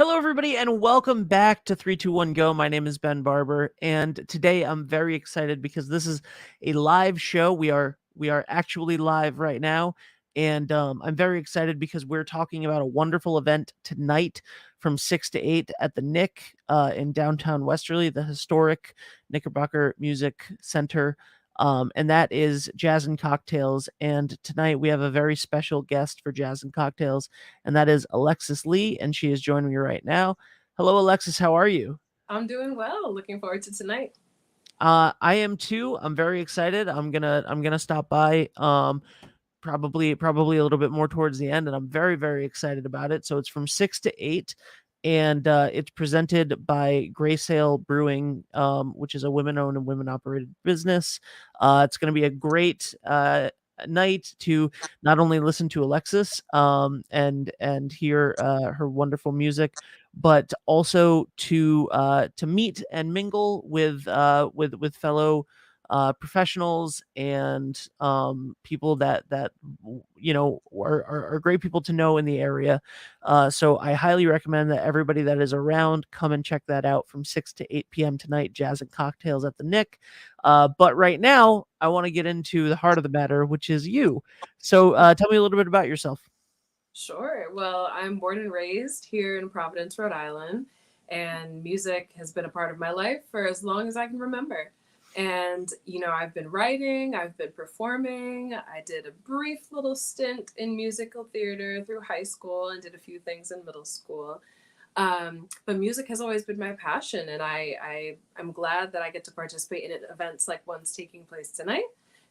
Hello, everybody, and welcome back to 321 Go. My name is Ben Barber, and today I'm very excited because this is a live show. We are actually live right now, and I'm very excited because we're talking about a wonderful event tonight from 6 to 8 at the Knick in downtown Westerly, the historic Knickerbocker Music Center. And that is Jazz and Cocktails. And tonight we have a very special guest for Jazz and Cocktails, and that is Alexus Lee, and she is joining me right now. Hello, Alexus. How are you? I'm doing well. Looking forward to tonight. I am too. I'm very excited. I'm gonna stop by. Probably a little bit more towards the end, and I'm very excited about it. So it's from 6 to 8. And it's presented by Gray Sail Brewing, which is a women-owned and women-operated business. It's going to be a great night to not only listen to Alexis and hear her wonderful music, but also to meet and mingle with fellow professionals and people that are great people to know in the area. So I highly recommend that everybody that is around come and check that out from 6 to 8 p.m. tonight. Jazz and Cocktails at the Knick. But right now, I want to get into the heart of the matter, which is you. So tell me a little bit about yourself. Sure. Well, I'm born and raised here in Providence, Rhode Island, and music has been a part of my life for as long as I can remember. And, I've been writing, I've been performing. I did a brief little stint in musical theater through high school and did a few things in middle school. But music has always been my passion, and I'm glad that I get to participate in events like one's taking place tonight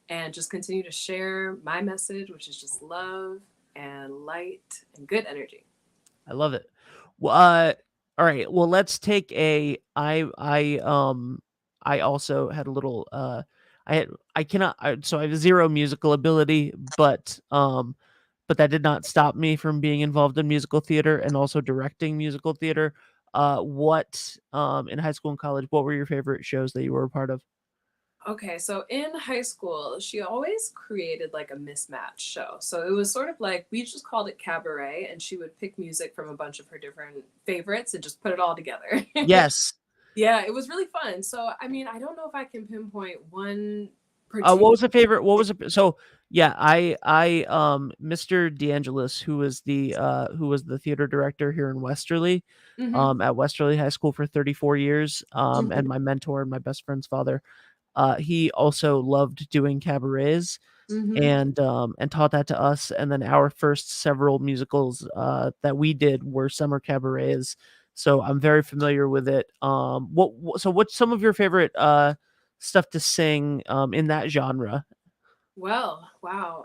and just continue to share my message, which is just love and light and good energy. I love it. Well, all right. Well, let's take a. I also had a little. I cannot. So I have zero musical ability, but that did not stop me from being involved in musical theater and also directing musical theater. What in high school and college? What were your favorite shows that you were a part of? Okay, so in high school, she always created like a mismatch show. So it was sort of like we just called it cabaret, and she would pick music from a bunch of her different favorites and just put it all together. Yes. Yeah, it was really fun. So, I mean, I don't know if I can pinpoint one What particular. was the favorite? What was it? So yeah, Mr. DeAngelis, who was the theater director here in Westerly, Hmm. at Westerly High School for 34 years, and Hmm. my mentor and my best friend's father. He also loved doing cabarets Hmm. and taught that to us. And then our first several musicals that we did were summer cabarets. So I'm very familiar with it. So what's some of your favorite stuff to sing in that genre? Well, wow.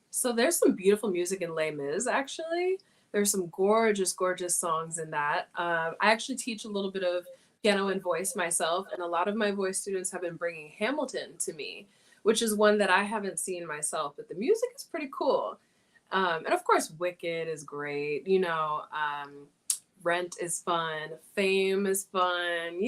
So there's some beautiful music in Les Mis, actually. There's some gorgeous songs in that. I actually teach a little bit of piano and voice myself, and a lot of my voice students have been bringing Hamilton to me, which is one that I haven't seen myself, but the music is pretty cool. And of course, Wicked is great. Rent is fun. Fame is fun.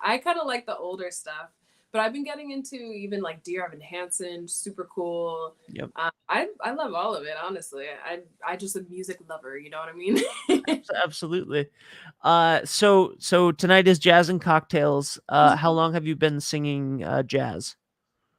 I kind of like the older stuff, but I've been getting into even like Dear Evan Hansen, super cool. Yep. I love all of it, honestly. I just a music lover, you know what I mean? Absolutely. So tonight is Jazz and Cocktails. How long have you been singing jazz?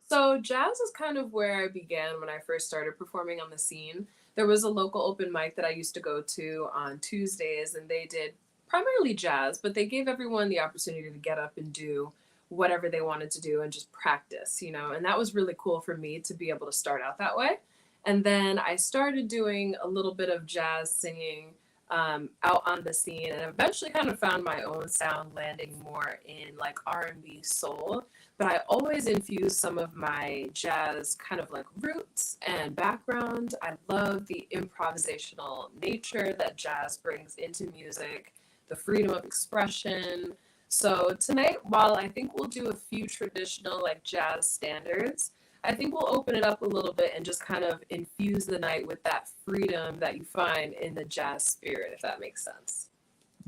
So jazz is kind of where I began when I first started performing on the scene. There was a local open mic that I used to go to on Tuesdays, and they did primarily jazz, but they gave everyone the opportunity to get up and do whatever they wanted to do and just practice, and that was really cool for me to be able to start out that way. And then I started doing a little bit of jazz singing out on the scene, and eventually kind of found my own sound landing more in like R&B soul, but I always infuse some of my jazz kind of like roots and background. I love the improvisational nature that jazz brings into music, the freedom of expression. So tonight, while I think we'll do a few traditional like jazz standards, I think we'll open it up a little bit and just kind of infuse the night with that freedom that you find in the jazz spirit, if that makes sense.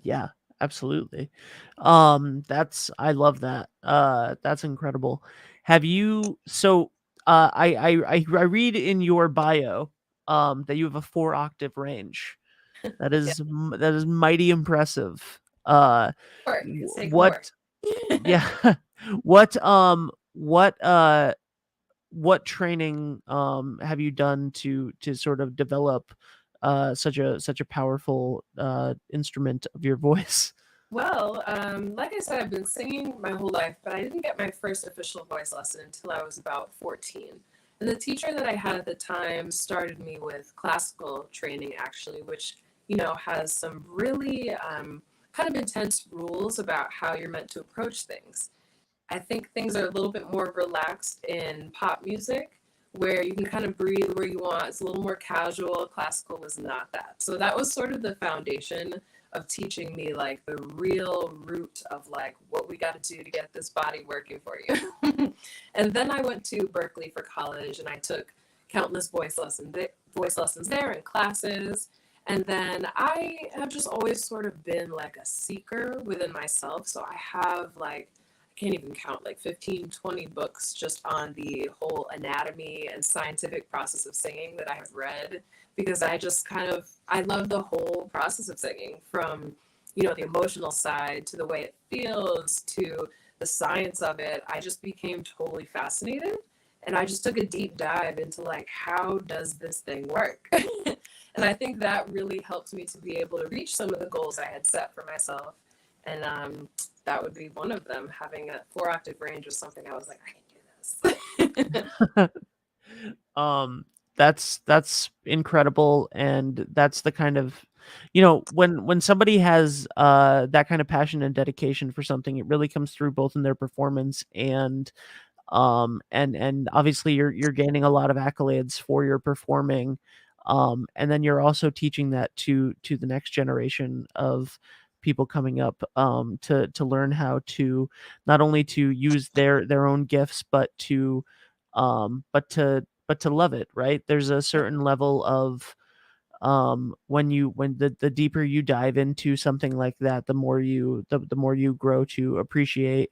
Yeah, absolutely. That's I love that. That's incredible. Have you so I read in your bio that you have a 4 octave range. Yeah, that is mighty impressive. work. It's taking work. What yeah. What what training have you done to sort of develop such a powerful instrument of your voice? Well, like I said, I've been singing my whole life, but I didn't get my first official voice lesson until I was about 14. And the teacher that I had at the time started me with classical training, actually, which, has some really kind of intense rules about how you're meant to approach things. I think things are a little bit more relaxed in pop music, where you can kind of breathe where you want. It's a little more casual. Classical was not that. So that was sort of the foundation of teaching me like the real root of like what we got to do to get this body working for you. And then I went to Berkeley for college and I took countless voice lessons there and classes. And then I have just always sort of been like a seeker within myself. So I have like, I can't even count, like 15, 20 books just on the whole anatomy and scientific process of singing that I have read, because I just I love the whole process of singing, from, the emotional side to the way it feels to the science of it. I just became totally fascinated, and I just took a deep dive into like, how does this thing work? And I think that really helped me to be able to reach some of the goals I had set for myself. And that would be one of them. Having a 4-octave range was something I was like, I can do this. That's incredible, and that's the kind of, when somebody has that kind of passion and dedication for something, it really comes through both in their performance and obviously you're gaining a lot of accolades for your performing, and then you're also teaching that to the next generation of people coming up, to learn how to not only to use their own gifts, but to love it, right? There's a certain level of when the deeper you dive into something like that, the more you grow to appreciate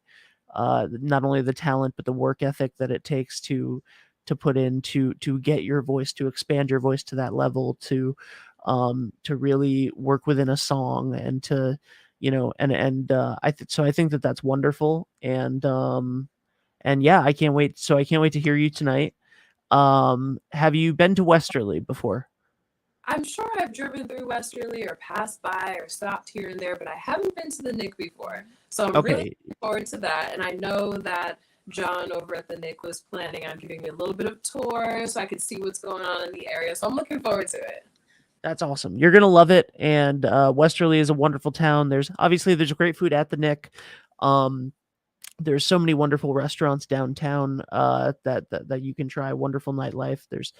not only the talent but the work ethic that it takes to put in to get your voice, to expand your voice to that level, to really work within a song, and to I think that that's wonderful, and yeah, I can't wait to hear you tonight. Have you been to Westerly before? I'm sure I've driven through Westerly or passed by or stopped here and there, but I haven't been to the Knick before. So I'm really Okay. looking forward to that. And I know that John over at the Knick was planning on giving me a little bit of tour so I could see what's going on in the area. So I'm looking forward to it. That's awesome. You're gonna love it, and Westerly is a wonderful town. There's great food at the Nick. Um, there's so many wonderful restaurants downtown that you can try. Wonderful nightlife. There's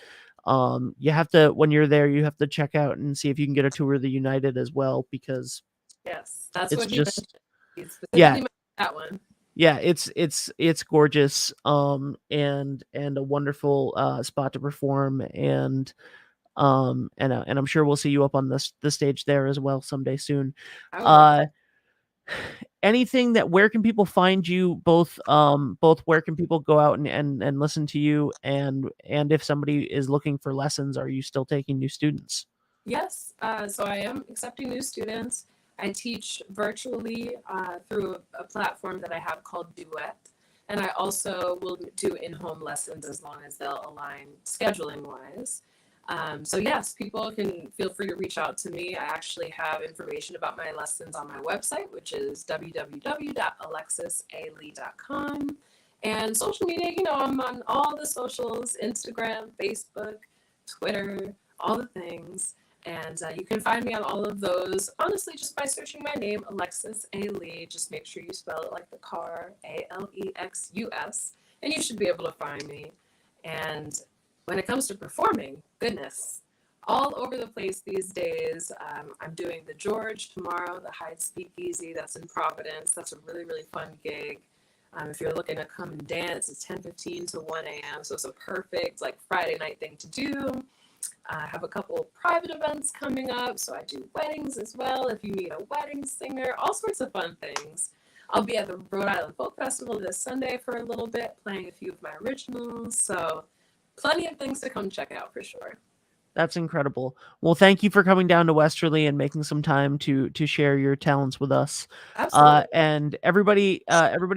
you have to, when you're there, you have to check out and see if you can get a tour of the United as well, because Yes, that's it's what he mentioned. just He yeah, specifically mentioned that one. yeah, it's gorgeous, and a wonderful spot to perform, and I'm sure we'll see you up on the stage there as well someday soon. I would love that. Uh, anything that where can people find you, both where can people go out and listen to you, and if somebody is looking for lessons, are you still taking new students? Yes, so I am accepting new students. I teach virtually through a platform that I have called Duet. And I also will do in-home lessons as long as they'll align scheduling wise. So yes, people can feel free to reach out to me. I actually have information about my lessons on my website, which is www.alexusalee.com. And social media, I'm on all the socials: Instagram, Facebook, Twitter, all the things. And you can find me on all of those, honestly, just by searching my name, Alexus A. Lee. Just make sure you spell it like the car, Alexus, and you should be able to find me. And when it comes to performing, goodness, all over the place these days. I'm doing the George tomorrow, the Hyde Speakeasy. That's in Providence. That's a really, really fun gig. If you're looking to come and dance, it's 10:15 to 1 a.m. So it's a perfect like Friday night thing to do. I have a couple private events coming up, so I do weddings as well. If you need a wedding singer, all sorts of fun things. I'll be at the Rhode Island Folk Festival this Sunday for a little bit, playing a few of my originals. So plenty of things to come check out for sure. That's incredible. Well, thank you for coming down to Westerly and making some time to share your talents with us. Absolutely. And everybody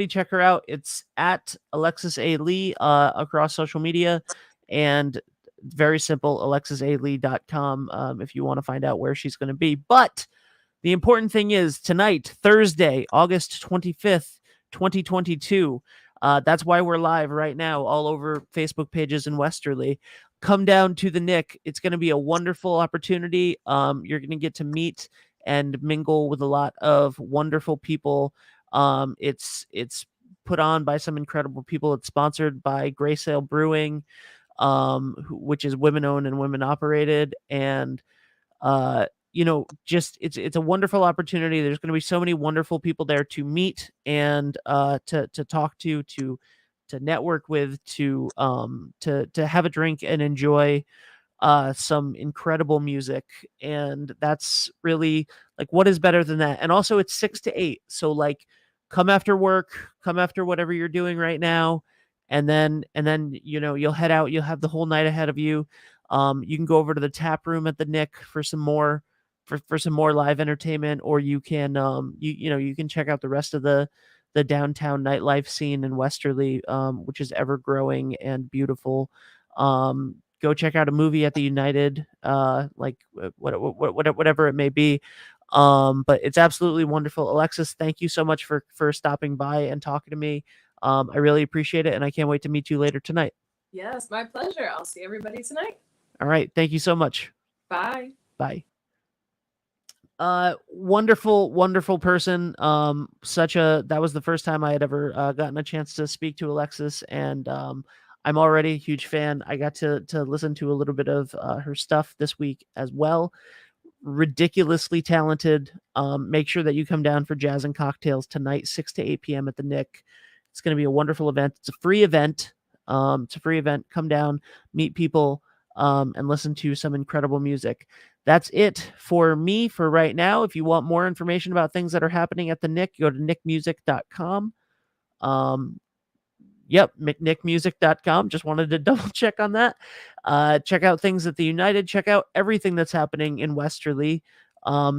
check her out. It's at Alexus A. Lee across social media, and very simple, alexusalee.com if you want to find out where she's going to be. But the important thing is tonight, Thursday, August 25th, 2022. That's why we're live right now all over Facebook pages in Westerly. Come down to the Knick. It's going to be a wonderful opportunity. You're going to get to meet and mingle with a lot of wonderful people. It's put on by some incredible people. It's sponsored by Gray Sail Brewing, which is women owned and women operated, and just it's a wonderful opportunity. There's going to be so many wonderful people there to meet and to talk to network with, to have a drink and enjoy some incredible music. And that's really, like, what is better than that? And also it's 6 to 8, so like, come after work, come after whatever you're doing right now, and then you'll head out. You'll have the whole night ahead of you. You can go over to the tap room at the Knick for some more live entertainment, or you can you can check out the rest of the downtown nightlife scene in Westerly, which is ever growing and beautiful. Go check out a movie at the United, whatever it may be. But it's absolutely wonderful. Alexus, thank you so much for stopping by and talking to me. I really appreciate it, and I can't wait to meet you later tonight. Yes, my pleasure. I'll see everybody tonight. All right. Thank you so much. Bye. Bye. Wonderful person. That was the first time I had ever gotten a chance to speak to Alexus, and I'm already a huge fan. I got to listen to a little bit of her stuff this week as well. Ridiculously talented. Make sure that you come down for Jazz and Cocktails tonight, 6 to 8 p.m. at the Knick. It's going to be a wonderful event. It's a free event. Come down, meet people, and listen to some incredible music. That's it for me for right now. If you want more information about things that are happening at the Knick, go to knickmusic.com. Knickmusic.com. Just wanted to double check on that. Check out things at the United. Check out everything that's happening in Westerly,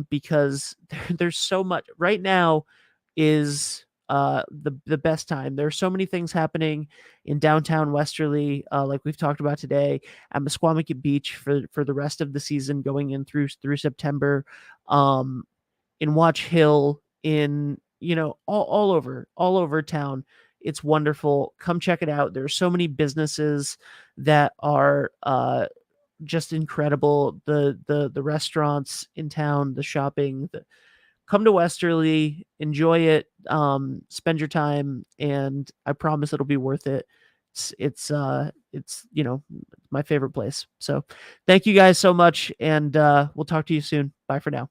because there's so much. Right now is the best time. There are so many things happening in downtown Westerly, like we've talked about today, at Mesquamaket Beach for the rest of the season, going in through September, in Watch Hill, in all over town. It's wonderful. Come check it out. There are so many businesses that are just incredible. The restaurants in town, the shopping. Come to Westerly, enjoy it, spend your time, and I promise it'll be worth it. It's my favorite place. So thank you guys so much, and we'll talk to you soon. Bye for now.